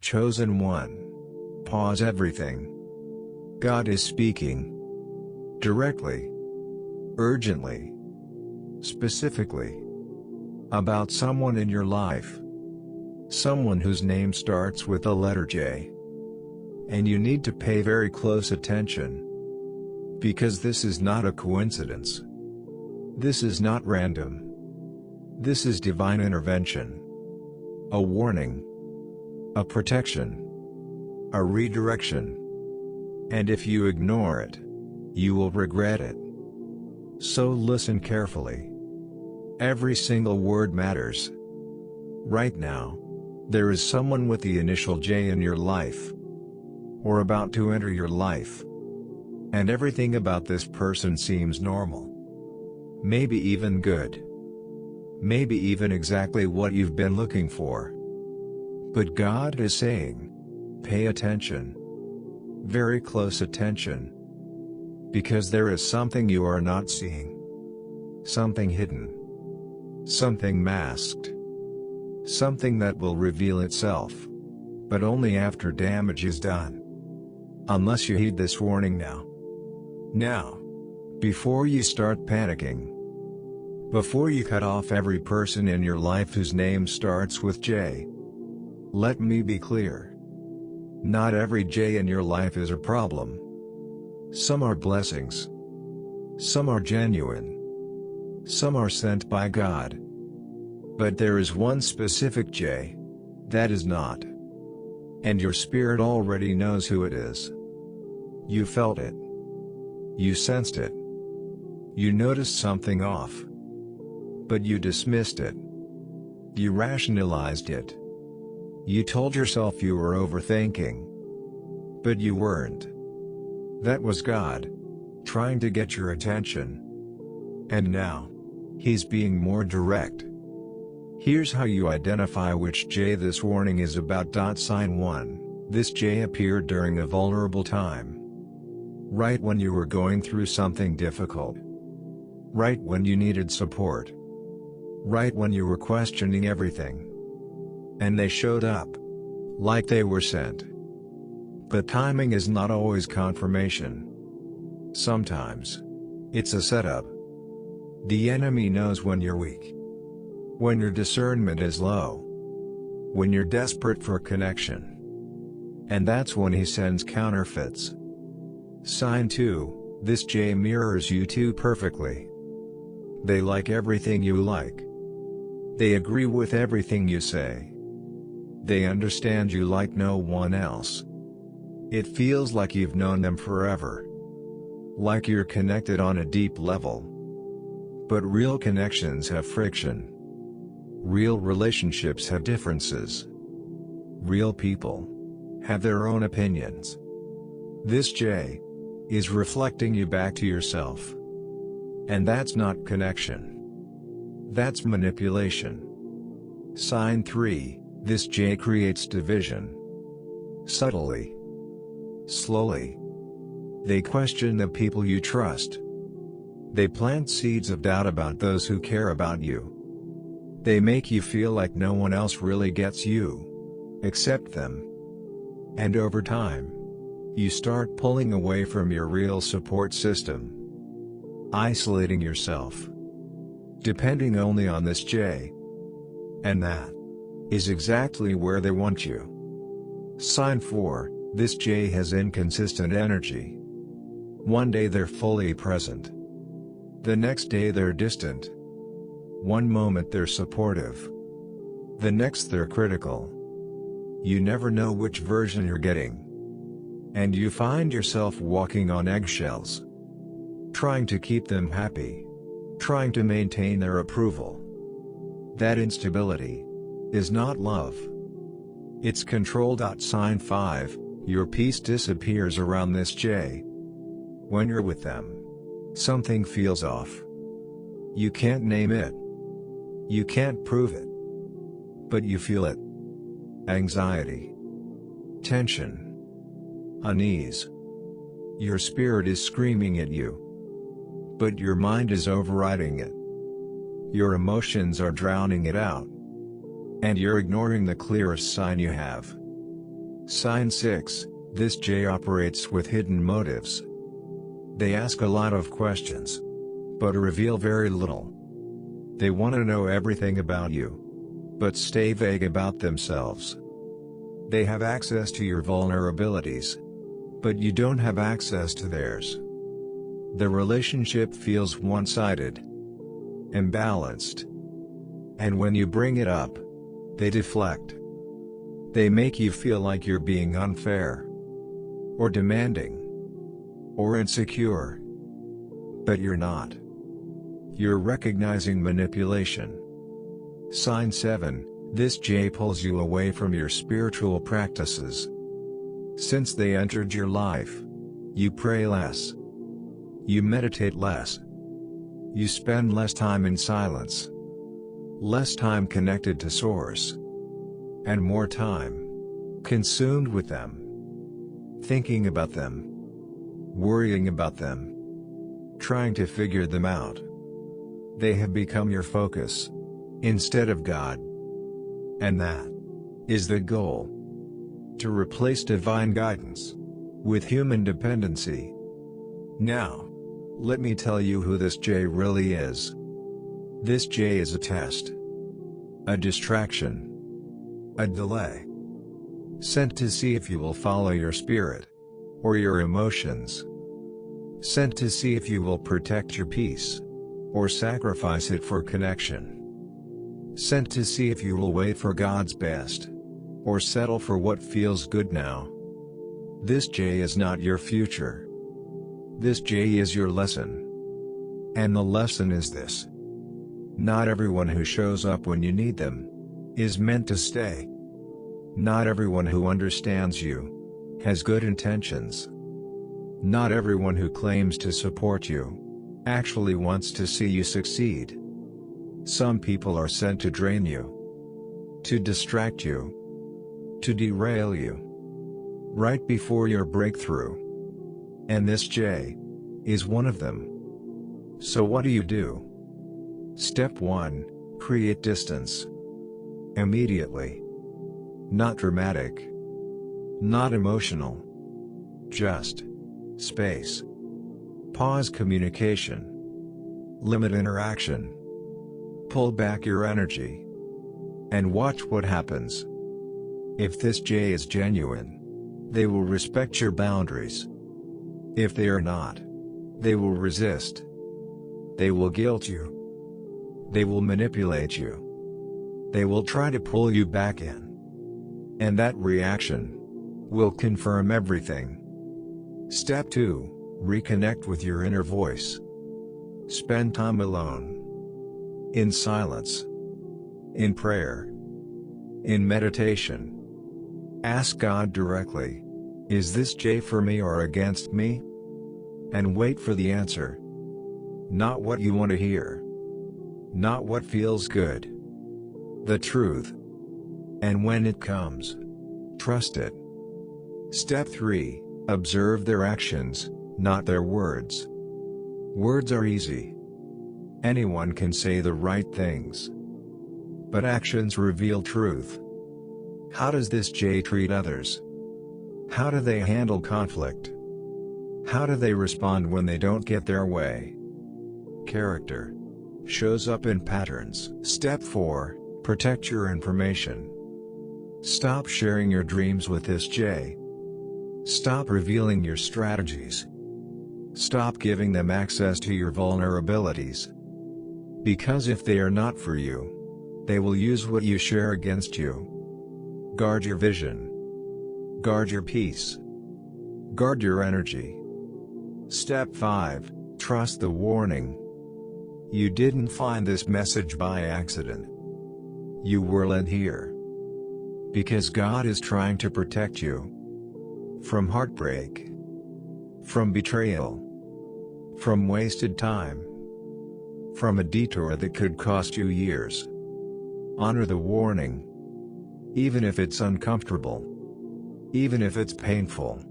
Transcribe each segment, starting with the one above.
Chosen one. Pause everything. God is speaking. Directly. Urgently. Specifically. About someone in your life. Someone whose name starts with the letter J. And you need to pay very close attention. Because this is not a coincidence. This is not random. This is divine intervention. A warning. A protection. A redirection. And if you ignore it, you will regret it. So listen carefully. Every single word matters. Right now, there is someone with the initial J in your life. Or about to enter your life. And everything about this person seems normal. Maybe even good. Maybe even exactly what you've been looking for. But God is saying, pay attention. Very close attention. Because there is something you are not seeing. Something hidden. Something masked. Something that will reveal itself. But only after damage is done. Unless you heed this warning now. Now. Before you start panicking. Before you cut off every person in your life whose name starts with J. Let me be clear. Not every J in your life is a problem. Some are blessings. Some are genuine. Some are sent by God. But there is one specific J. That is not. And your spirit already knows who it is. You felt it. You sensed it. You noticed something off. But you dismissed it. You rationalized it. You told yourself you were overthinking. But you weren't. That was God, trying to get your attention. And now, He's being more direct. Here's how you identify which J this warning is about. Sign 1, this J appeared during a vulnerable time. Right when you were going through something difficult. Right when you needed support. Right when you were questioning everything. And they showed up. Like they were sent. But timing is not always confirmation. Sometimes. It's a setup. The enemy knows when you're weak. When your discernment is low. When you're desperate for connection. And that's when he sends counterfeits. Sign 2, this J mirrors you too perfectly. They like everything you like. They agree with everything you say. They understand you like no one else. It feels like you've known them forever. Like you're connected on a deep level. But real connections have friction. Real relationships have differences. Real people have their own opinions. This J is reflecting you back to yourself. And that's not connection. That's manipulation. Sign 3, this J creates division. Subtly. Slowly. They question the people you trust. They plant seeds of doubt about those who care about you. They make you feel like no one else really gets you. Except them. And over time, you start pulling away from your real support system. Isolating yourself. Depending only on this J. And that is exactly where they want you. Sign 4, this J has inconsistent energy. One day they're fully present. The next day they're distant. One moment they're supportive. The next they're critical. You never know which version you're getting. And you find yourself walking on eggshells. Trying to keep them happy. Trying to maintain their approval. That instability is not love. It's control. Sign 5, your peace disappears around this J. When you're with them, something feels off. You can't name it. You can't prove it. But you feel it. Anxiety. Tension. Unease. Your spirit is screaming at you. But your mind is overriding it. Your emotions are drowning it out. And you're ignoring the clearest sign you have. Sign 6, this J operates with hidden motives. They ask a lot of questions, but reveal very little. They want to know everything about you, but stay vague about themselves. They have access to your vulnerabilities, but you don't have access to theirs. The relationship feels one-sided, imbalanced. And when you bring it up, they deflect. They make you feel like you're being unfair, or demanding, or insecure. But you're not. You're recognizing manipulation. Sign 7, this J pulls you away from your spiritual practices. Since they entered your life, you pray less. You meditate less. You spend less time in silence. Less time connected to Source. And more time consumed with them. Thinking about them. Worrying about them. Trying to figure them out. They have become your focus, instead of God. And that is the goal. To replace divine guidance with human dependency. Now, let me tell you who this J really is. This J is a test. A distraction. A delay. Sent to see if you will follow your spirit, or your emotions. Sent to see if you will protect your peace, or sacrifice it for connection. Sent to see if you will wait for God's best, or settle for what feels good now. This J is not your future. This J is your lesson. And the lesson is this. Not everyone who shows up when you need them is meant to stay. Not everyone who understands you has good intentions. Not everyone who claims to support you actually wants to see you succeed. Some people are sent to drain you, to distract you, to derail you, right before your breakthrough. And this J is one of them. So what do? Step 1, create distance. Immediately. Not dramatic. Not emotional. Just space. Pause communication. Limit interaction. Pull back your energy. And watch what happens. If this J is genuine, they will respect your boundaries. If they are not, they will resist. They will guilt you. They will manipulate you. They will try to pull you back in. And that reaction will confirm everything. Step 2, reconnect with your inner voice. Spend time alone. In silence. In prayer. In meditation. Ask God directly, is this J for me or against me? And wait for the answer. Not what you want to hear. Not what feels good. The truth. And when it comes, trust it. Step 3, observe their actions, not their words. Words are easy. Anyone can say the right things. But actions reveal truth. How does this J treat others? How do they handle conflict? How do they respond when they don't get their way? Character shows up in patterns. Step 4, protect your information. Stop sharing your dreams with this J. Stop revealing your strategies. Stop giving them access to your vulnerabilities. Because if they are not for you, they will use what you share against you. Guard your vision. Guard your peace. Guard your energy. Step 5, trust the warning. You didn't find this message by accident. You were led here. Because God is trying to protect you. From heartbreak. From betrayal. From wasted time. From a detour that could cost you years. Honor the warning. Even if it's uncomfortable. Even if it's painful.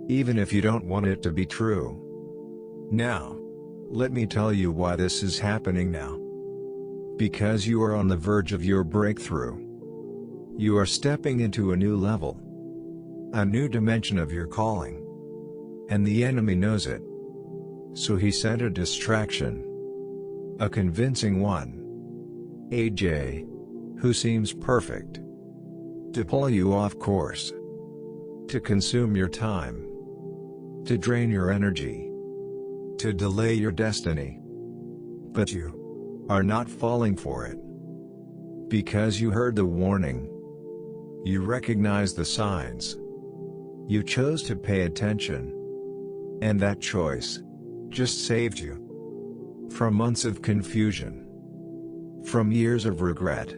Even if you don't want it to be true. Now, let me tell you why this is happening now. Because you are on the verge of your breakthrough. You are stepping into a new level. a new dimension of your calling. And the enemy knows it. So he sent a distraction. A convincing one. AJ, who seems perfect. To pull you off course. To consume your time. To drain your energy. To delay your destiny. But you are not falling for it. Because you heard the warning. You recognize the signs. You chose to pay attention. And that choice just saved you from months of confusion. From years of regret.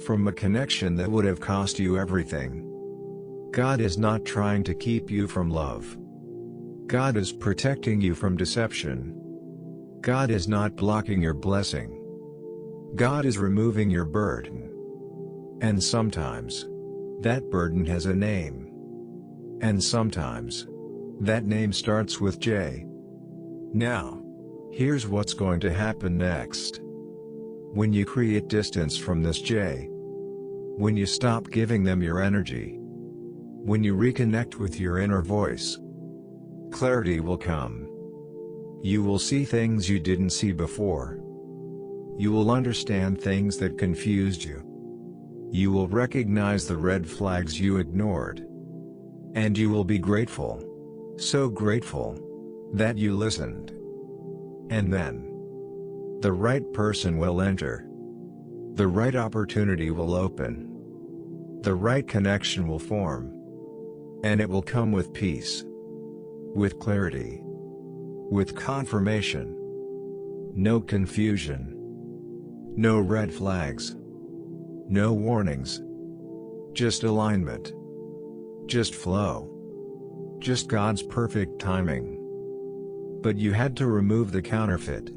From a connection that would have cost you everything. God is not trying to keep you from love. God is protecting you from deception. God is not blocking your blessing. God is removing your burden. And sometimes, that burden has a name. And sometimes, that name starts with J. Now, here's what's going to happen next. When you create distance from this J. When you stop giving them your energy. When you reconnect with your inner voice. Clarity will come. You will see things you didn't see before. You will understand things that confused you. You will recognize the red flags you ignored. And you will be grateful. So grateful that you listened. And then, the right person will enter. The right opportunity will open. The right connection will form. And it will come with peace. With clarity. With confirmation. No confusion. No red flags. No warnings. Just alignment. Just flow. Just God's perfect timing. But you had to remove the counterfeit.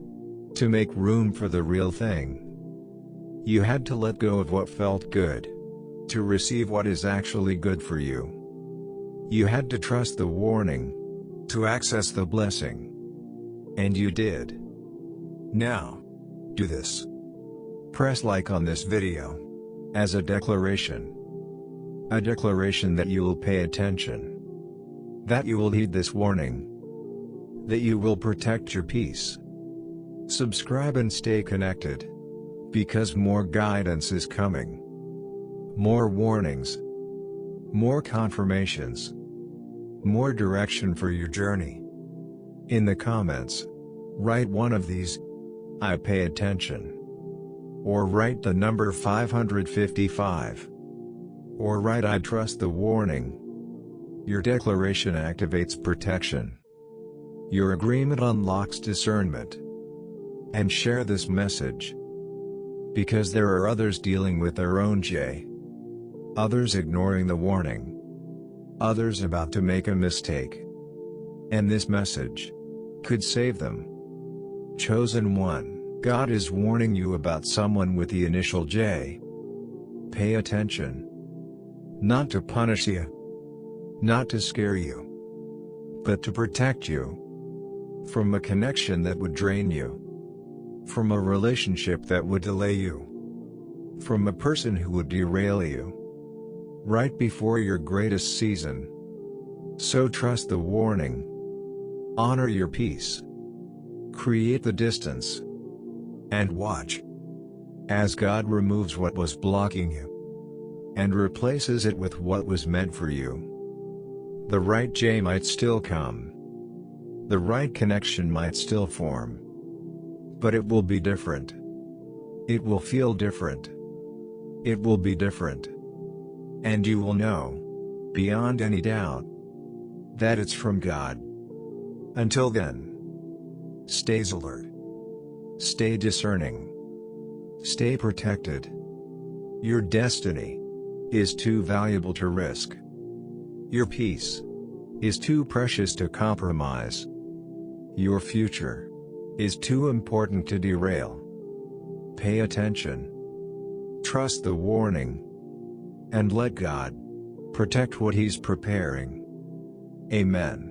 To make room for the real thing. You had to let go of what felt good. To receive what is actually good for you. You had to trust the warning. To access the blessing. And you did. Now, do this. Press like on this video. As a declaration. A declaration that you will pay attention. That you will heed this warning. That you will protect your peace. Subscribe and stay connected. Because more guidance is coming. More warnings. More confirmations. More direction for your journey. In the comments, write one of these. I pay attention. Or write the number 555. Or write I trust the warning. Your declaration activates protection. Your agreement unlocks discernment. And share this message. Because there are others dealing with their own J. Others ignoring the warning. Others about to make a mistake. And this message could save them. Chosen one, God is warning you about someone with the initial J. Pay attention. Not to punish you. Not to scare you. But to protect you. From a connection that would drain you. From a relationship that would delay you. From a person who would derail you. Right before your greatest season. So trust the warning. Honor your peace. Create the distance. And watch. As God removes what was blocking you. And replaces it with what was meant for you. The right J might still come. The right connection might still form. But it will be different. It will feel different. It will be different. And you will know, beyond any doubt, that it's from God. Until then, stay alert. Stay discerning. Stay protected. Your destiny is too valuable to risk. Your peace is too precious to compromise. Your future is too important to derail. Pay attention. Trust the warning. And let God protect what He's preparing. Amen.